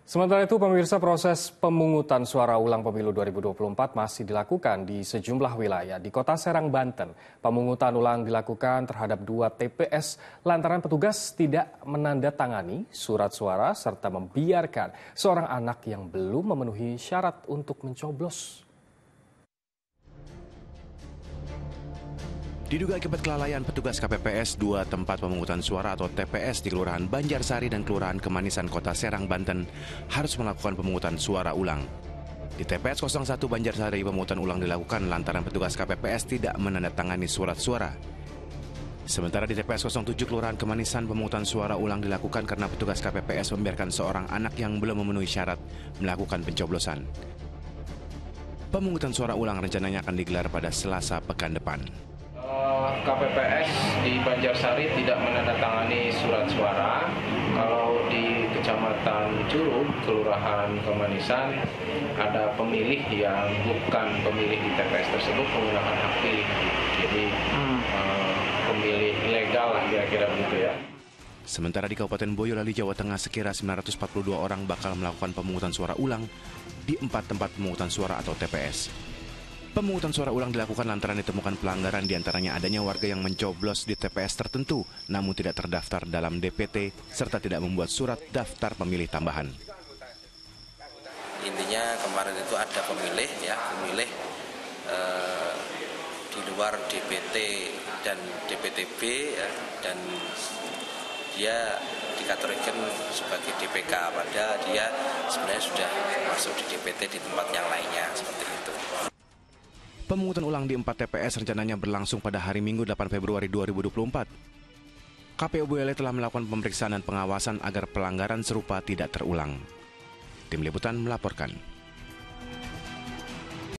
Sementara itu, pemirsa, proses pemungutan suara ulang pemilu 2024 masih dilakukan di sejumlah wilayah. Di Kota Serang, Banten, pemungutan ulang dilakukan terhadap 2 TPS lantaran petugas tidak menandatangani surat suara serta membiarkan seorang anak yang belum memenuhi syarat untuk mencoblos. Diduga akibat kelalaian petugas KPPS, 2 tempat pemungutan suara atau TPS di Kelurahan Banjarsari dan Kelurahan Kemanisan, Kota Serang, Banten harus melakukan pemungutan suara ulang. Di TPS 01 Banjarsari, pemungutan ulang dilakukan lantaran petugas KPPS tidak menandatangani surat suara. Sementara di TPS 07 Kelurahan Kemanisan, pemungutan suara ulang dilakukan karena petugas KPPS membiarkan seorang anak yang belum memenuhi syarat melakukan pencoblosan. Pemungutan suara ulang rencananya akan digelar pada Selasa pekan depan. KPPS di Banjarsari tidak menandatangani surat suara. Kalau di Kecamatan Curug, Kelurahan Kemanisan, ada pemilih yang bukan pemilih di TPS tersebut menggunakan hak pilih. Jadi pemilih ilegal lah kira-kira begitu ya. Sementara di Kabupaten Boyolali, Jawa Tengah, sekira 942 orang bakal melakukan pemungutan suara ulang di 4 tempat pemungutan suara atau TPS. Pemungutan suara ulang dilakukan lantaran ditemukan pelanggaran, diantaranya adanya warga yang mencoblos di TPS tertentu namun tidak terdaftar dalam DPT serta tidak membuat surat daftar pemilih tambahan. Intinya kemarin itu ada pemilih di luar DPT dan DPTB dan dia dikategorikan sebagai DPK, padahal dia sebenarnya sudah masuk di DPT di tempat yang lainnya seperti itu. Pemungutan ulang di 4 TPS rencananya berlangsung pada hari Minggu 8 Februari 2024. KPU Boyolali telah melakukan pemeriksaan dan pengawasan agar pelanggaran serupa tidak terulang. Tim Liputan melaporkan.